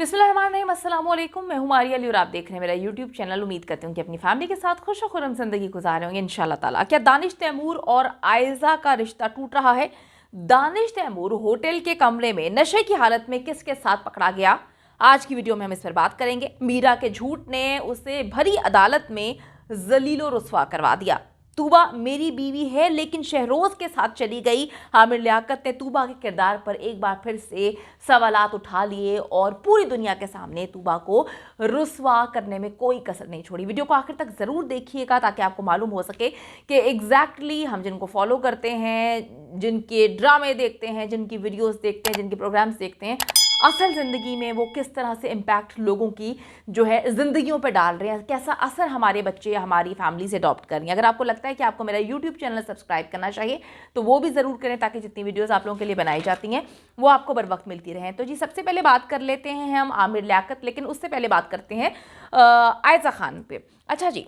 बिस्मिल्लाहिर्रहमानिर्रहीम, अस्सलाम वालेकुम। मैं हूं मारिया अली और आप देख रहे हैं मेरा यूट्यूब चैनल। उम्मीद करती हूं कि अपनी फैमिली के साथ खुश और खुर्रम जिंदगी गुजार होंगे इंशाल्लाह ताला। क्या दानिश तैमूर और आयजा का रिश्ता टूट रहा है? दानिश तैमूर होटल के कमरे में नशे की हालत में किसके साथ पकड़ा गया? आज की वीडियो में हम इस पर बात करेंगे। मीरा के झूठ ने उसे भरी अदालत में जलीलो रुस्वा करवा दिया। तूबा मेरी बीवी है लेकिन शहरोज के साथ चली गई। आमिर लियाकत ने तूबा के किरदार पर एक बार फिर से सवालात उठा लिए और पूरी दुनिया के सामने तूबा को रुस्वा करने में कोई कसर नहीं छोड़ी। वीडियो को आखिर तक ज़रूर देखिएगा ताकि आपको मालूम हो सके कि एग्जैक्टली हम जिनको फॉलो करते हैं, जिनके ड्रामे देखते हैं, जिनकी वीडियोस देखते हैं, जिनके प्रोग्राम्स देखते हैं, असल ज़िंदगी में वो किस तरह से इम्पैक्ट लोगों की जो है ज़िंदगियों पे डाल रहे हैं, कैसा असर हमारे बच्चे या हमारी फैमिली से अडॉप्ट कर रही हैं। अगर आपको लगता है कि आपको मेरा यूट्यूब चैनल सब्सक्राइब करना चाहिए तो वो भी ज़रूर करें ताकि जितनी वीडियोस आप लोगों के लिए बनाई जाती हैं वो आपको बर वक्त मिलती रहें। तो जी सबसे पहले बात कर लेते हैं हम आमिर लियाकत, लेकिन उससे पहले बात करते हैं आयजा खान पे। अच्छा जी,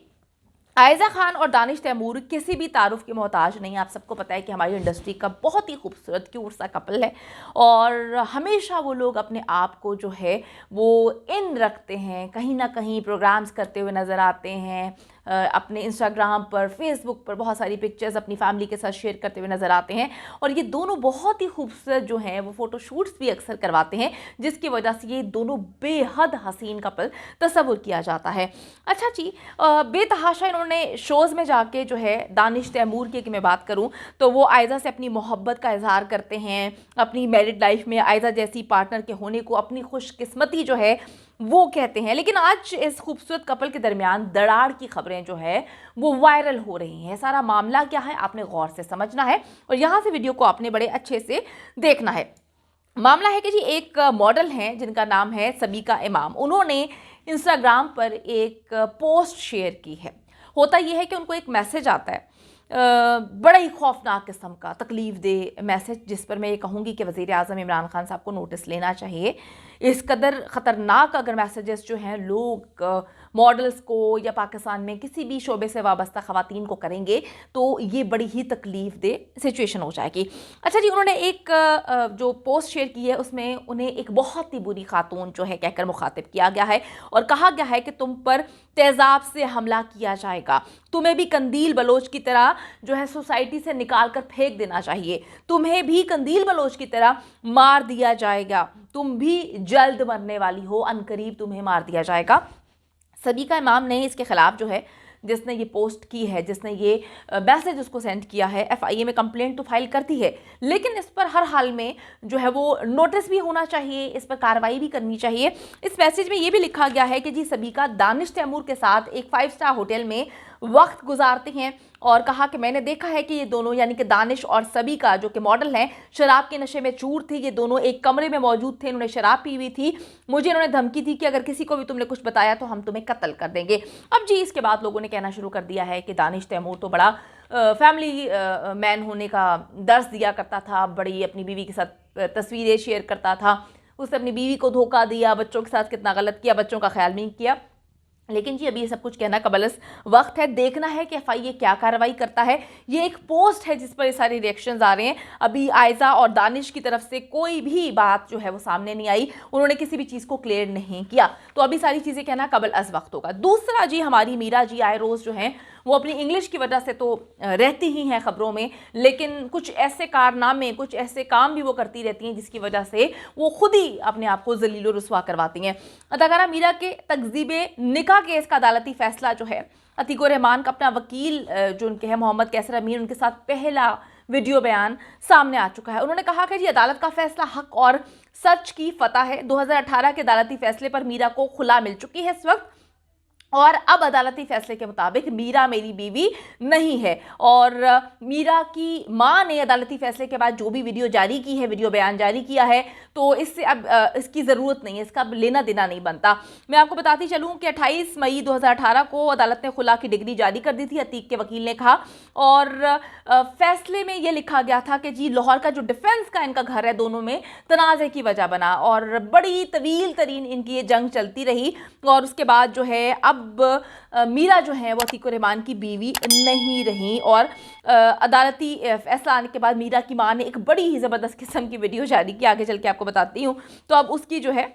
आयजा खान और दानिश तैमूर किसी भी तारुफ के मोहताज नहीं। आप सबको पता है कि हमारी इंडस्ट्री का बहुत ही खूबसूरत क्यूट सा कपल है और हमेशा वो लोग अपने आप को जो है वो इन रखते हैं, कहीं ना कहीं प्रोग्राम्स करते हुए नज़र आते हैं। अपने इंस्टाग्राम पर, फेसबुक पर बहुत सारी पिक्चर्स अपनी फैमिली के साथ शेयर करते हुए नज़र आते हैं और ये दोनों बहुत ही खूबसूरत जो हैं वो फ़ोटोशूट्स भी अक्सर करवाते हैं, जिसकी वजह से ये दोनों बेहद हसीन कपल तस्वुर किया जाता है। अच्छा जी, बेतहाशा इन्होंने शोज़ में जाके जो है दानिश तैमूर की मैं बात करूं तो वो आयजा से अपनी मोहब्बत का इजहार करते हैं, अपनी मैरिड लाइफ में आयजा जैसी पार्टनर के होने को अपनी खुशकिस्मती जो है वो कहते हैं। लेकिन आज इस खूबसूरत कपल के दरमियान दरार की खबरें जो है वो वायरल हो रही हैं। सारा मामला क्या है आपने गौर से समझना है और यहाँ से वीडियो को आपने बड़े अच्छे से देखना है। मामला है कि जी एक मॉडल हैं जिनका नाम है सबीका इमाम। उन्होंने इंस्टाग्राम पर एक पोस्ट शेयर की है। होता यह है कि उनको एक मैसेज आता है, बड़ा ही खौफनाक किस्म का तकलीफ दे मैसेज, जिस पर मैं ये कहूँगी कि वज़ीर आज़म इमरान खान साहब को नोटिस लेना चाहिए। इस कदर ख़तरनाक अगर मैसेजेस जो हैं लोग मॉडल्स को या पाकिस्तान में किसी भी शोबे से वाबस्ता ख़वातीन को करेंगे तो ये बड़ी ही तकलीफ दे सिचुएशन हो जाएगी। अच्छा जी, उन्होंने एक जो पोस्ट शेयर की है उसमें उन्हें एक बहुत ही बुरी खातून जो है कहकर मुखातिब किया गया है और कहा गया है कि तुम पर तेज़ाब से हमला किया जाएगा, तुम्हें भी कंदील बलोच की तरह जो है सोसाइटी से निकाल कर फेंक देना चाहिए, तुम्हें भी कंदील बलोच की तरह मार दिया जाएगा, तुम भी जल्द मरने वाली हो, अनकरीब तुम्हें मार दिया जाएगा। सबीका इमाम ने इसके खिलाफ जो है, जिसने ये पोस्ट की है, जिसने ये मैसेज उसको सेंड किया है, FIA में कंप्लेंट तो फाइल करती है, लेकिन इस पर हर हाल में जो है वो नोटिस भी होना चाहिए, इस पर कार्रवाई भी करनी चाहिए। इस मैसेज में ये भी लिखा गया है कि जी सबीका दानिश तैमूर के साथ एक 5 स्टार होटल में वक्त गुजारते हैं और कहा कि मैंने देखा है कि ये दोनों यानी कि दानिश और सबीका जो कि मॉडल हैं शराब के नशे में चूर थे। ये दोनों एक कमरे में मौजूद थे, इन्होंने शराब पी हुई थी, मुझे इन्होंने धमकी दी कि अगर किसी को भी तुमने कुछ बताया तो हम तुम्हें कत्ल कर देंगे। अब जी इसके बाद लोगों ने कहना शुरू कर दिया है कि दानिश तैमूर तो बड़ा फैमिली मैन होने का दर्स दिया करता था, बड़ी अपनी बीवी के साथ तस्वीरें शेयर करता था, उसने अपनी बीवी को धोखा दिया, बच्चों के साथ कितना गलत किया, बच्चों का ख्याल नहीं किया। लेकिन जी अभी ये सब कुछ कहना कबलस वक्त है, देखना है कि FIA क्या कार्रवाई करता है। ये एक पोस्ट है जिस पर ये सारे रिएक्शंस आ रहे हैं। अभी आयजा और दानिश की तरफ से कोई भी बात जो है वो सामने नहीं आई, उन्होंने किसी भी चीज़ को क्लियर नहीं किया, तो अभी सारी चीज़ें कहना कबल अज वक्त होगा। दूसरा जी, हमारी मीरा जी आए रोज़ जो हैं वो अपनी इंग्लिश की वजह से तो रहती ही हैं ख़बरों में, लेकिन कुछ ऐसे कारनामे, कुछ ऐसे काम भी वो करती रहती हैं जिसकी वजह से वो खुद ही अपने आप को जलीलो रुस्वा करवाती हैं। अदाकारा मीरा के तकज़ीबे निकाह केस का अदालती फैसला जो है, अतीकुर रहमान का अपना वकील जो उनके हैं मोहम्मद कैसर अमीन, उनके साथ पहला वीडियो बयान सामने आ चुका है। उन्होंने कहा कि जी अदालत का फैसला हक और सच की फतह है। 2018 के अदालती फैसले पर मीरा को खुला मिल चुकी है इस वक्त और अब अदालती फैसले के मुताबिक मीरा मेरी बीवी नहीं है। और मीरा की मां ने अदालती फैसले के बाद जो भी वीडियो जारी की है, वीडियो बयान जारी किया है, तो इससे अब इसकी ज़रूरत नहीं है, इसका अब लेना देना नहीं बनता। मैं आपको बताती चलूँ कि 28 मई 2018 को अदालत ने खुला की डिग्री जारी कर दी थी, अतीक के वकील ने कहा, और फैसले में यह लिखा गया था कि जी लाहौर का जो डिफेंस का इनका घर है, दोनों में तनाज़े की वजह बना और बड़ी तवील तरीन इनकी ये जंग चलती रही और उसके बाद जो है अब मीरा जो है वो अतीकुर रहमान की बीवी नहीं रही। और अदालती फैसला आने के बाद मीरा की मां ने एक बड़ी ही ज़बरदस्त किस्म की वीडियो जारी की, आगे चल के आपको बताती हूँ। तो अब उसकी जो है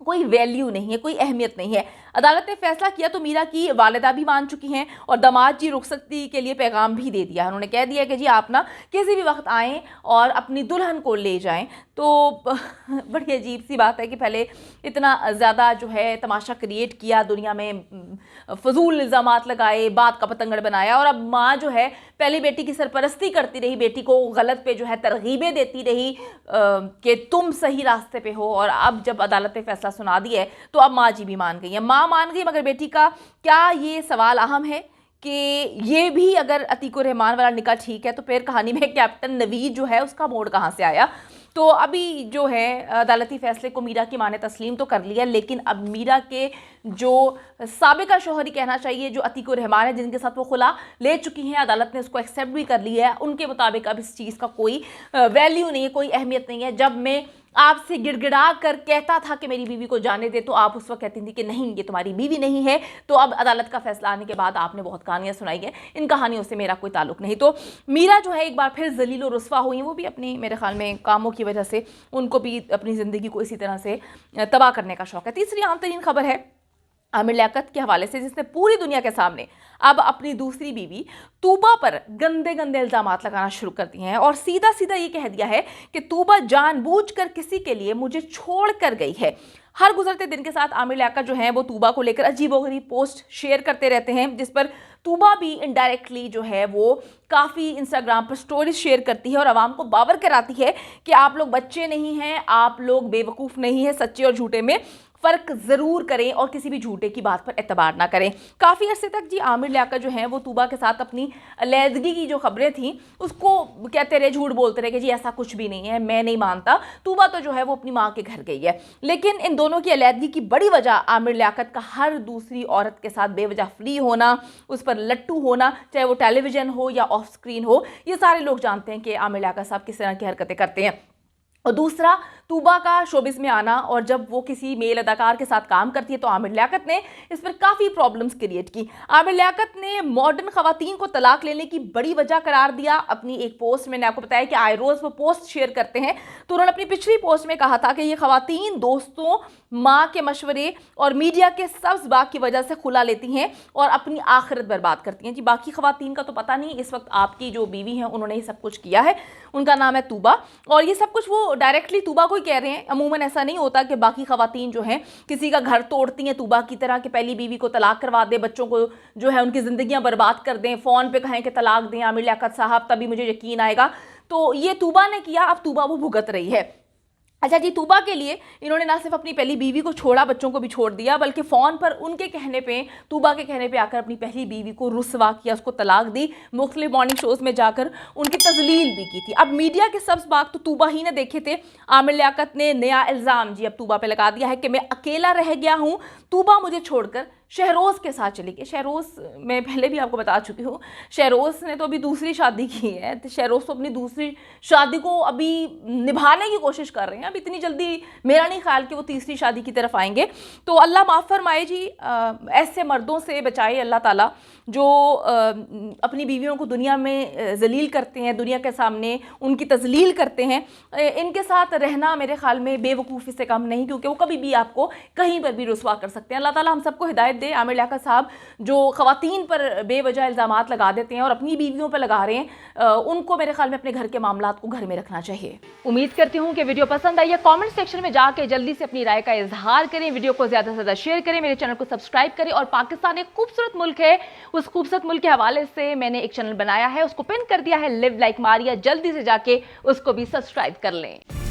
कोई वैल्यू नहीं है, कोई अहमियत नहीं है। अदालत ने फैसला किया तो मीरा की वालिदा भी मान चुकी हैं और दामाद जी रुखसती के लिए पैगाम भी दे दिया है। उन्होंने कह दिया कि जी आप ना किसी भी वक्त आएँ और अपनी दुल्हन को ले जाएं। तो बड़ी अजीब सी बात है कि पहले इतना ज़्यादा जो है तमाशा क्रिएट किया, दुनिया में फजूल इल्ज़ामात लगाए, बात का पतंगड़ बनाया, और अब माँ जो है पहली बेटी की सरपरस्ती करती रही, बेटी को गलत पे जो है तरगीबें देती रही कि तुम सही रास्ते पे हो। और अब जब अदालत ने फैसला सुना दिया है तो अब माँ जी भी मान गई है। माँ मान गई, मगर बेटी का क्या ये सवाल अहम है कि ये भी अगर अतीक उर रहमान वाला निकाह ठीक है तो फिर कहानी में कैप्टन नवीद जो है उसका मोड़ कहाँ से आया। तो अभी जो है अदालती फैसले को मीरा की मां ने तस्लीम तो कर लिया, लेकिन अब मीरा के जो साबिका शौहर ही कहना चाहिए, जो अतीक उर रहमान है, जिनके साथ वो खुला ले चुकी हैं, अदालत ने उसको एक्सेप्ट भी कर लिया है, उनके मुताबिक अब इस चीज़ का कोई वैल्यू नहीं है, कोई अहमियत नहीं है। जब मैं आपसे गिड़गिड़ा कर कहता था कि मेरी बीवी को जाने दे, तो आप उस वक्त कहती थी कि नहीं ये तुम्हारी बीवी नहीं है। तो अब अदालत का फैसला आने के बाद आपने बहुत कहानियां सुनाई है, इन कहानियों से मेरा कोई ताल्लुक नहीं। तो मीरा जो है एक बार फिर जलील और रुस्वा हुई, वो भी अपनी मेरे ख्याल में कामों की वजह से, उनको भी अपनी ज़िंदगी को इसी तरह से तबाह करने का शौक है। तीसरी आम तरीन खबर है आमिर लियाकत के हवाले से, जिसने पूरी दुनिया के सामने अब अपनी दूसरी बीवी तूबा पर गंदे गंदे इल्ज़ामात लगाना शुरू कर दिए हैं और सीधा सीधा ये कह दिया है कि तूबा जानबूझकर किसी के लिए मुझे छोड़ कर गई है। हर गुजरते दिन के साथ आमिर लियाकत जो है वो तूबा को लेकर अजीबोगरीब पोस्ट शेयर करते रहते हैं, जिस पर तूबा भी इनडायरेक्टली जो है वो काफ़ी इंस्टाग्राम पर स्टोरीज शेयर करती है और आवाम को बावर कराती है कि आप लोग बच्चे नहीं हैं, आप लोग बेवकूफ़ नहीं हैं, सच्चे और झूठे में फ़र्क ज़रूर करें और किसी भी झूठे की बात पर एतबार ना करें। काफ़ी अर्से तक जी आमिर लियाकत जो है वो तूबा के साथ अपनी अलैदगी की जो खबरें थीं उसको कहते रहे, झूठ बोलते रहे कि जी ऐसा कुछ भी नहीं है, मैं नहीं मानता, तूबा तो जो है वो अपनी माँ के घर गई है। लेकिन इन दोनों की अलैदगी की बड़ी वजह आमिर लियाकत का हर दूसरी औरत के साथ बेवजह फ्री होना, उस पर लट्टू होना, चाहे वो टेलीविज़न हो या ऑफ स्क्रीन हो। ये सारे लोग जानते हैं कि आमिर लियाकत साहब किस तरह की हरकतें करते हैं। और दूसरा, तूबा का शोबिस में आना, और जब वो किसी मेल अदाकार के साथ काम करती है तो आमिर लियाकत ने इस पर काफ़ी प्रॉब्लम्स क्रिएट की। आमिर लियाकत ने मॉडर्न ख़वातीन को तलाक लेने की बड़ी वजह करार दिया अपनी एक पोस्ट में। मैंने आपको बताया कि आए रोज़ वो पोस्ट शेयर करते हैं, तो उन्होंने अपनी पिछली पोस्ट में कहा था कि ये ख़वातीन दोस्तों, माँ के मशवरे और मीडिया के सब्ज़ बाग की वजह से खुला लेती हैं और अपनी आखिरत बर्बाद करती हैं। जी बाकी ख़वातीन का तो पता नहीं, इस वक्त आपकी जो बीवी हैं उन्होंने ही सब कुछ किया है, उनका नाम है तूबा, और ये सब कुछ वो डायरेक्टली तूबा को ही कह रहे हैं। अमूमन ऐसा नहीं होता कि बाकी ख़वातीन जो हैं किसी का घर तोड़ती हैं तूबा की तरह, कि पहली बीवी को तलाक करवा दे, बच्चों को जो है उनकी ज़िंदगियां बर्बाद कर दें, फ़ोन पे कहें कि तलाक दें आमिर लियाकत साहब, तभी मुझे यकीन आएगा। तो ये तूबा ने किया, अब तूबा वो भुगत रही है। अच्छा जी, तूबा के लिए इन्होंने ना सिर्फ अपनी पहली बीवी को छोड़ा, बच्चों को भी छोड़ दिया, बल्कि फ़ोन पर उनके कहने पे, तूबा के कहने पे आकर अपनी पहली बीवी को रुस्वा किया, उसको तलाक दी, मुख्तलिफ मॉर्निंग शोज़ में जाकर उनकी तजलील भी की थी। अब मीडिया के सब्ज़ बाग तो तूबा ही ने देखे थे। आमिर लियाकत ने नया इल्ज़ाम जी अब तूबा पे लगा दिया है कि मैं अकेला रह गया हूँ, तूबा मुझे छोड़कर शहरोज़ के साथ चली गई। शहरोज़ मैं पहले भी आपको बता चुकी हूँ, शहरोज़ ने तो अभी दूसरी शादी की है, तो शहरोज़ तो अपनी दूसरी शादी को अभी निभाने की कोशिश कर रहे हैं। अब इतनी जल्दी मेरा नहीं ख्याल कि वो तीसरी शादी की तरफ आएंगे। तो अल्लाह माफ़ फरमाए जी, ऐसे मर्दों से बचाए अल्लाह ताला जो अपनी बीवियों को दुनिया में जलील करते हैं, दुनिया के सामने उनकी तजलील करते हैं। इनके साथ रहना मेरे ख्याल में बेवकूफ़ी से कम नहीं, क्योंकि वो कभी भी आपको कहीं पर भी रुस्वा कर सकते हैं। अल्लाह ताला हम सबको हिदायत दे। आमिर लियाकत साहब जो ख़वातीन पर बेवजह इल्ज़ामात लगा देते हैं और अपनी बीवियों पर लगा रहे हैं, उनको मेरे ख्याल में अपने घर के मामलात को घर में रखना चाहिए। उम्मीद करती हूँ कि वीडियो पसंद आई है। कमेंट सेक्शन में जाके जल्दी से अपनी राय का इजहार करें, वीडियो को ज़्यादा से ज़्यादा शेयर करें, मेरे चैनल को सब्सक्राइब करें। और पाकिस्तान एक खूबसूरत मुल्क है, उस खूबसूरत मुल्क के हवाले से मैंने एक चैनल बनाया है, उसको पिन कर दिया है, लिव लाइक मारिया, जल्दी से जाके उसको भी सब्सक्राइब कर लें।